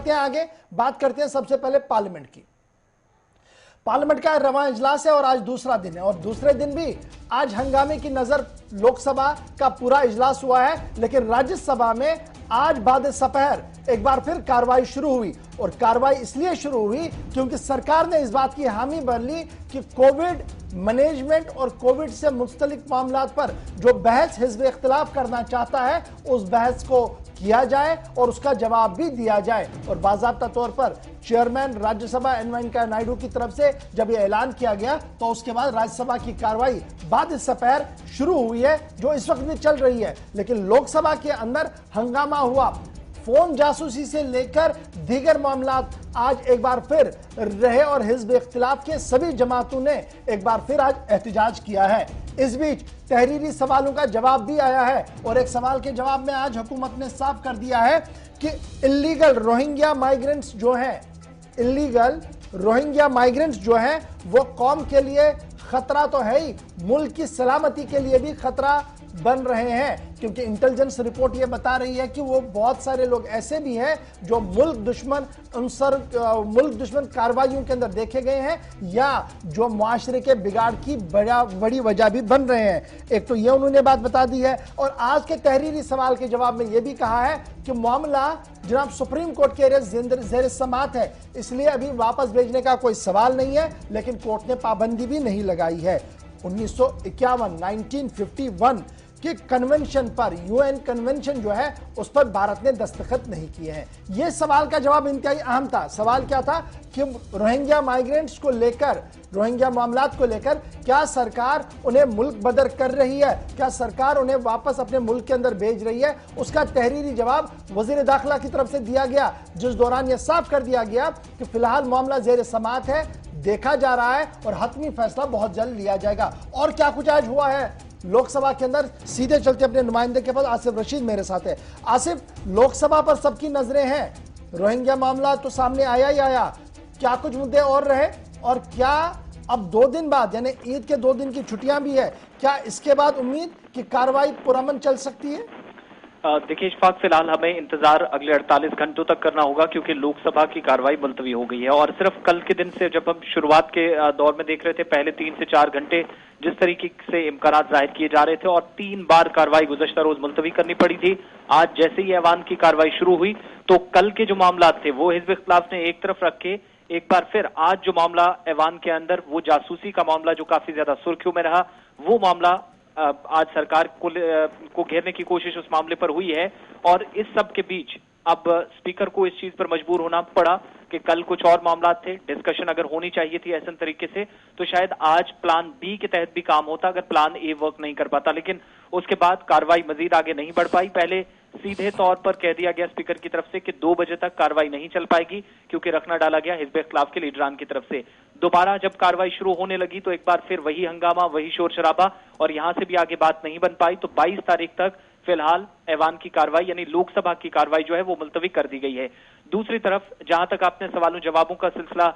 बढ़ते हैं आगे, बात करते हैं सबसे पहले पार्लियामेंट की। पार्लियामेंट का रवां इजलास है और आज दूसरा दिन है, और दूसरे दिन भी आज हंगामे की नजर लोकसभा का पूरा इजलास हुआ है, लेकिन राज्यसभा में आज बाद सपहर एक बार फिर कार्रवाई शुरू हुई। और कार्रवाई इसलिए शुरू हुई क्योंकि सरकार ने इस बात की हामी भर ली कि कोविड मैनेजमेंट और कोविड से मुस्तलिक मामलात पर जो बहस हिज़्ब इख्तिलाफ करना चाहता है उस बहस को किया जाए और उसका जवाब भी दिया जाए। और बाज़ाब्ता तौर पर चेयरमैन राज्यसभा एन वेंकैया नायडू की तरफ से जब यह ऐलान किया गया तो उसके बाद राज्यसभा की कार्रवाई बाद सपहर शुरू हुई है, जो इस वक्त भी चल रही है। लेकिन लोकसभा के अंदर हंगामा हुआ, फोन जासूसी से लेकर दीगर मामलात आज एक बार फिर रहे और हिज़्ब इख्तिलाफ के सभी जमातों ने एक बार फिर आज एहतजाज किया है। इस बीच तहरीरी सवालों का जवाब भी आया है और एक सवाल के जवाब में आज हुकूमत ने साफ कर दिया है कि इल्लीगल रोहिंग्या माइग्रेंट्स जो हैं, इल्लीगल रोहिंग्या माइग्रेंट्स जो हैं वो कौम के लिए खतरा तो है ही, मुल्क की सलामती के लिए भी खतरा बन रहे हैं, क्योंकि इंटेलिजेंस रिपोर्ट ये बता रही है कि वो बहुत सारे लोग ऐसे भी हैं जो मुल्क दुश्मन कार्रवाइयों के अंदर देखे गए हैं या जो मुआशरे के बिगाड़ की बड़ी वजह भी बन रहे हैं। एक तो ये उन्होंने बात बता दी है और आज के तहरीरी सवाल के जवाब में ये भी कहा है कि मामला जनाब सुप्रीम कोर्ट के ज़ेर समाअत है, इसलिए अभी वापस भेजने का कोई सवाल नहीं है, लेकिन कोर्ट ने पाबंदी भी नहीं लगाई है। 1951 के कन्वेंशन पर, यूएन कन्वेंशन जो है उस पर भारत ने दस्तखत नहीं किए हैं। यह सवाल का जवाब इंतहाई अहम था। सवाल क्या था कि रोहिंग्या माइग्रेंट्स को लेकर, रोहिंग्या मामलात को लेकर क्या सरकार उन्हें मुल्क बदर कर रही है, क्या सरकार उन्हें वापस अपने मुल्क के अंदर भेज रही है। उसका तहरीरी जवाब वजीर दाखिला की तरफ से दिया गया, जिस दौरान यह साफ कर दिया गया कि फिलहाल मामला ज़ेर समाअत है, देखा जा रहा है और हतमी फैसला बहुत जल्द लिया जाएगा। और क्या कुछ आज हुआ है लोकसभा के अंदर, सीधे चलते अपने नुमाइंदे के पास। आसिफ रशीद मेरे साथ है। आसिफ, लोकसभा पर सबकी नजरें हैं, रोहिंग्या मामला तो सामने आया ही आया, क्या कुछ मुद्दे और रहे और क्या अब 2 दिन बाद यानी ईद के 2 दिन की छुट्टियां भी है, क्या इसके बाद उम्मीद कि कार्रवाई पुरअमन चल सकती है? देखिए इशफाक, फिलहाल हमें इंतजार अगले 48 घंटों तक करना होगा क्योंकि लोकसभा की कार्रवाई मुलतवी हो गई है। और सिर्फ कल के दिन से जब हम शुरुआत के दौर में देख रहे थे, पहले 3 से 4 घंटे जिस तरीके से इम्कानात जाहिर किए जा रहे थे और 3 बार कार्रवाई गुज़श्ता रोज मुलतवी करनी पड़ी थी। आज जैसे ही ऐवान की कार्रवाई शुरू हुई तो कल के जो मामला थे वो हिज़्ब इख्तिलाफ ने एक तरफ रख के एक बार फिर आज जो मामला ऐवान के अंदर, वो जासूसी का मामला जो काफी ज्यादा सुर्खियों में रहा, वो मामला आज सरकार को घेरने की कोशिश उस मामले पर हुई है। और इस सब के बीच अब स्पीकर को इस चीज पर मजबूर होना पड़ा कि कल कुछ और मामला थे, डिस्कशन अगर होनी चाहिए थी ऐसे तरीके से तो शायद आज प्लान बी के तहत भी काम होता अगर प्लान ए वर्क नहीं कर पाता। लेकिन उसके बाद कार्रवाई मजीद आगे नहीं बढ़ पाई। पहले सीधे तौर पर कह दिया गया स्पीकर की तरफ से कि 2 बजे तक कार्रवाई नहीं चल पाएगी क्योंकि रखना डाला गया हिज़्ब इख्तिलाफ के लीडरान की तरफ से। दोबारा जब कार्रवाई शुरू होने लगी तो एक बार फिर वही हंगामा, वही शोर शराबा और यहां से भी आगे बात नहीं बन पाई। तो 22 तारीख तक फिलहाल ऐवान की कार्रवाई यानी लोकसभा की कार्रवाई जो है वो मुलतवी कर दी गई है। दूसरी तरफ जहां तक आपने सवालों जवाबों का सिलसिला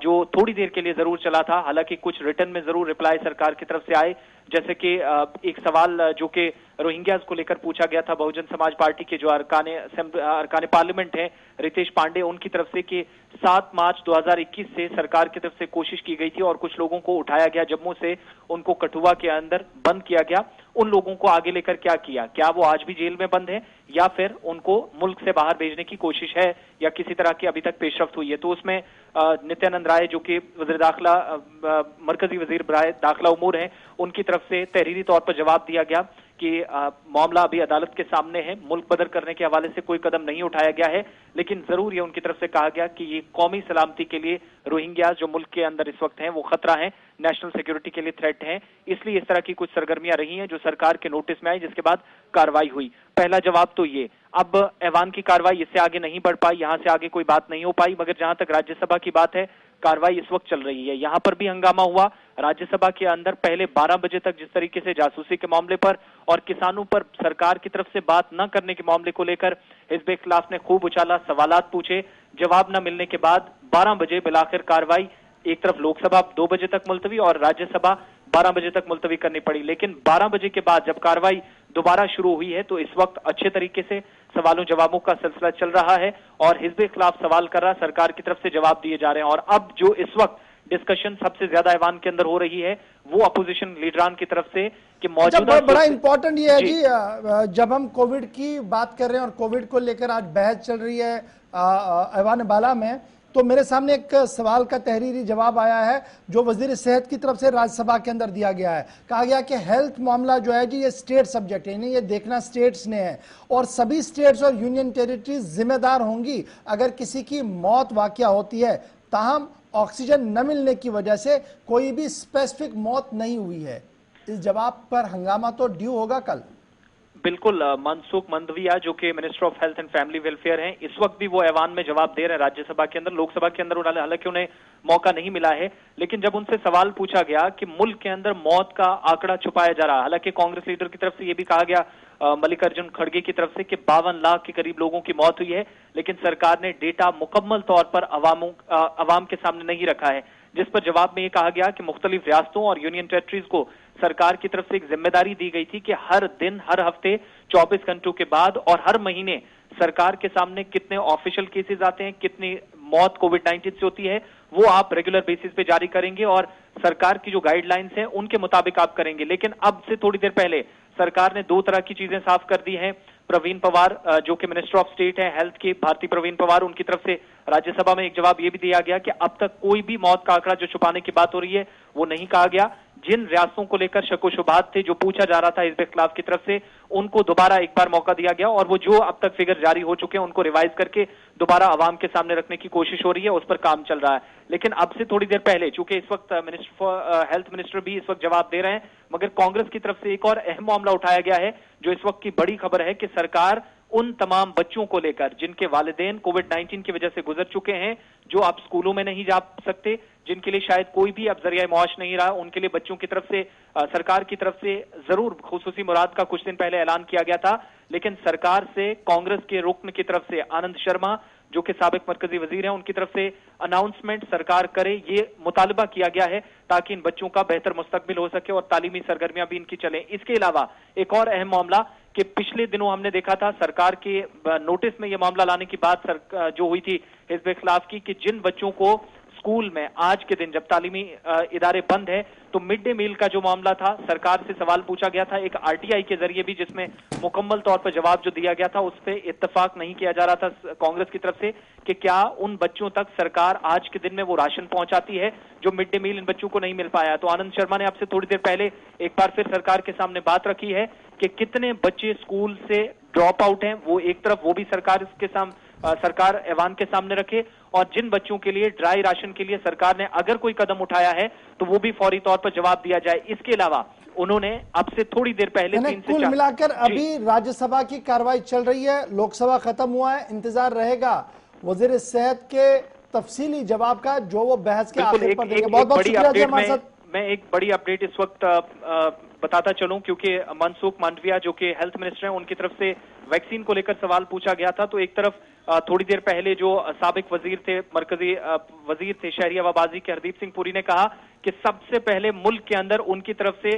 जो थोड़ी देर के लिए जरूर चला था, हालांकि कुछ रिटर्न में जरूर रिप्लाई सरकार की तरफ से आए, जैसे कि एक सवाल जो कि रोहिंग्याज को लेकर पूछा गया था बहुजन समाज पार्टी के जो अरकान पार्लियामेंट हैं रितेश पांडे, उनकी तरफ से कि 7 मार्च 2021 से सरकार की तरफ से कोशिश की गई थी और कुछ लोगों को उठाया गया जम्मू से, उनको कठुआ के अंदर बंद किया गया, उन लोगों को आगे लेकर क्या किया, क्या वो आज भी जेल में बंद है या फिर उनको मुल्क से बाहर भेजने की कोशिश है या किसी तरह की अभी तक पेशरफ्त हुई है। तो उसमें नित्यानंद राय जो कि वज़ीर दाखिला मरकजी वजीर बराए दाखिला उमूर हैं, उनकी तरफ से तहरीरी तौर पर जवाब दिया गया कि मामला अभी अदालत के सामने है, मुल्क बदर करने के हवाले से कोई कदम नहीं उठाया गया है, लेकिन जरूर ये उनकी तरफ से कहा गया कि ये कौमी सलामती के लिए रोहिंग्याज जो मुल्क के अंदर इस वक्त हैं वो खतरा है, नेशनल सिक्योरिटी के लिए थ्रेट है, इसलिए इस तरह की कुछ सरगर्मियां रही हैं जो सरकार के नोटिस में आई, जिसके बाद कार्रवाई हुई। पहला जवाब तो ये। अब ऐवान की कार्रवाई इससे आगे नहीं बढ़ पाई, यहां से आगे कोई बात नहीं हो पाई, मगर जहां तक राज्यसभा की बात है कार्रवाई इस वक्त चल रही है। यहां पर भी हंगामा हुआ राज्यसभा के अंदर। पहले 12 बजे तक जिस तरीके से जासूसी के मामले पर और किसानों पर सरकार की तरफ से बात न करने के मामले को लेकर हिज़्ब इख्तिलाफ ने खूब उछाला, सवालात पूछे, जवाब न मिलने के बाद 12 बजे बिलाखिर कार्रवाई एक तरफ लोकसभा 2 बजे तक मुलतवी और राज्यसभा 12 बजे तक मुलतवी करनी पड़ी। लेकिन 12 बजे के बाद जब कार्रवाई दोबारा शुरू हुई है। तो इस वक्त अच्छे तरीके से सवालों जवाबों का सिलसिला चल रहा है और हिजब इख्तिलाफ सवाल कर रहा, सरकार की तरफ से जवाब दिए जा रहे हैं। और अब जो इस वक्त डिस्कशन सबसे ज्यादा ऐवान के अंदर हो रही है वो अपोजिशन लीडरान की तरफ से कि मौजूदा बड़ा इंपॉर्टेंट ये है जी, जब हम कोविड की बात कर रहे हैं और कोविड को लेकर आज बहस चल रही है ऐवान बाला में, तो मेरे सामने एक सवाल का तहरीरी जवाब आया है जो वजीर सेहत की तरफ से राज्यसभा के अंदर दिया गया है। कहा गया कि हेल्थ मामला जो है जी ये स्टेट सब्जेक्ट है, ये देखना स्टेट्स ने है और सभी स्टेट्स और यूनियन टेरिटरीज जिम्मेदार होंगी अगर किसी की मौत वाकया होती है। ताहम ऑक्सीजन न मिलने की वजह से कोई भी स्पेसिफिक मौत नहीं हुई है। इस जवाब पर हंगामा तो ड्यू होगा कल। बिल्कुल, मनसुख मंडाविया जो कि minister of health and family welfare हैं, इस वक्त भी वो ऐवान में जवाब दे रहे हैं राज्यसभा के अंदर। लोकसभा के अंदर हालांकि उन्हें मौका नहीं मिला है, लेकिन जब उनसे सवाल पूछा गया कि मुल्क के अंदर मौत का आंकड़ा छुपाया जा रहा है, हालांकि कांग्रेस लीडर की तरफ से यह भी कहा गया मल्लिकार्जुन खड़गे की तरफ से कि 52 लाख के करीब लोगों की मौत हुई है, लेकिन सरकार ने डेटा मुकम्मल तौर पर अवाम के सामने नहीं रखा है। जिस पर जवाब में यह कहा गया कि मुख्तलिफ रियासतों और यूनियन टेरिटरीज को सरकार की तरफ से एक जिम्मेदारी दी गई थी कि हर दिन, हर हफ्ते, 24 घंटों के बाद और हर महीने सरकार के सामने कितने ऑफिशियल केसेस आते हैं, कितनी मौत कोविड-19 से होती है, वो आप रेगुलर बेसिस पे जारी करेंगे और सरकार की जो गाइडलाइंस हैं उनके मुताबिक आप करेंगे। लेकिन अब से थोड़ी देर पहले सरकार ने दो तरह की चीजें साफ कर दी हैं। प्रवीण पवार जो कि मिनिस्टर ऑफ स्टेट है हेल्थ के, भारतीय प्रवीण पवार, उनकी तरफ से राज्यसभा में एक जवाब यह भी दिया गया कि अब तक कोई भी मौत का आंकड़ा जो छुपाने की बात हो रही है वो नहीं कहा गया। जिन रियासतों को लेकर शक व शुबहात थे, जो पूछा जा रहा था हिजब इख्तिलाफ की तरफ से, उनको दोबारा एक बार मौका दिया गया और वो जो अब तक फिगर जारी हो चुके हैं उनको रिवाइज करके दोबारा आवाम के सामने रखने की कोशिश हो रही है, उस पर काम चल रहा है। लेकिन अब से थोड़ी देर पहले, चूंकि इस वक्त हेल्थ मिनिस्टर भी इस वक्त जवाब दे रहे हैं, मगर कांग्रेस की तरफ से एक और अहम मामला उठाया गया है जो इस वक्त की बड़ी खबर है कि सरकार उन तमाम बच्चों को लेकर जिनके वालिदैन कोविड-19 की वजह से गुजर चुके हैं, जो अब स्कूलों में नहीं जा सकते, जिनके लिए शायद कोई भी अब जरिया मौश नहीं रहा, उनके लिए बच्चों की तरफ से सरकार की तरफ से जरूर खुसूसी मुराद का कुछ दिन पहले ऐलान किया गया था। लेकिन सरकार से कांग्रेस के रुकन की तरफ से आनंद शर्मा जो कि साबिक मरकजी वजीर हैं, उनकी तरफ से अनाउंसमेंट सरकार करे, ये मुतालबा किया गया है ताकि इन बच्चों का बेहतर मुस्तकबिल हो सके और तालीमी सरगर्मियां भी इनकी चलें। इसके अलावा एक और अहम मामला कि पिछले दिनों हमने देखा था सरकार के नोटिस में यह मामला लाने की बात जो हुई थी हिजब इख्तिलाफ की कि जिन बच्चों को स्कूल में आज के दिन जब तालीमी इदारे बंद है तो मिड डे मील का जो मामला था, सरकार से सवाल पूछा गया था एक आरटीआई के जरिए भी, जिसमें मुकम्मल तौर पर जवाब जो दिया गया था उस पर इत्तेफाक नहीं किया जा रहा था कांग्रेस की तरफ से कि क्या उन बच्चों तक सरकार आज के दिन में वो राशन पहुंचाती है जो मिड डे मील इन बच्चों को नहीं मिल पाया। तो आनंद शर्मा ने आपसे थोड़ी देर पहले एक बार फिर सरकार के सामने बात रखी है कि कितने बच्चे स्कूल से ड्रॉप आउट हैं, वो एक तरफ वो भी सरकार ऐवान के सामने रखे और जिन बच्चों के लिए ड्राई राशन के लिए सरकार ने अगर कोई कदम उठाया है तो वो भी फौरी तौर पर जवाब दिया जाए। इसके अलावा उन्होंने अब से थोड़ी देर पहले 3 से 4 कुल मिलाकर अभी राज्यसभा की कार्रवाई चल रही है, लोकसभा खत्म हुआ है, इंतजार रहेगा वजीर सेहत के तफसीली जवाब का जो वो बहस के आखिर पर देंगे। बहुत बहुत शुक्रिया जी हमारे साथ। मैं एक बड़ी अपडेट इस वक्त बताता चलूं क्योंकि मनसुख मंडाविया जो कि हेल्थ मिनिस्टर हैं, उनकी तरफ से वैक्सीन को लेकर सवाल पूछा गया था। तो एक तरफ थोड़ी देर पहले जो साबिक वजीर थे, मरकजी वजीर थे शहरी हवाबाजी के हरदीप सिंह पुरी ने कहा कि सबसे पहले मुल्क के अंदर उनकी तरफ से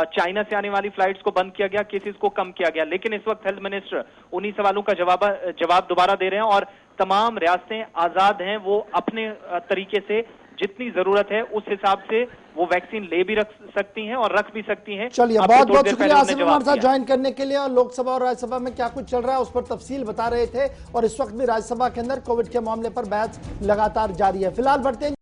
चाइना से आने वाली फ्लाइट्स को बंद किया गया, केसेस को कम किया गया। लेकिन इस वक्त हेल्थ मिनिस्टर उन्हीं सवालों का जवाब दोबारा दे रहे हैं और तमाम रियासतें आजाद हैं, वो अपने तरीके से जितनी जरूरत है उस हिसाब से वो वैक्सीन ले भी रख सकती हैं और रख भी सकती हैं। चलिए बहुत बहुत शुक्रिया आसिफ हमारे साथ ज्वाइन करने के लिए और लोकसभा और राज्यसभा में क्या कुछ चल रहा है उस पर तफसील बता रहे थे। और इस वक्त भी राज्यसभा के अंदर कोविड के मामले पर बहस लगातार जारी है। फिलहाल बढ़ते हैं।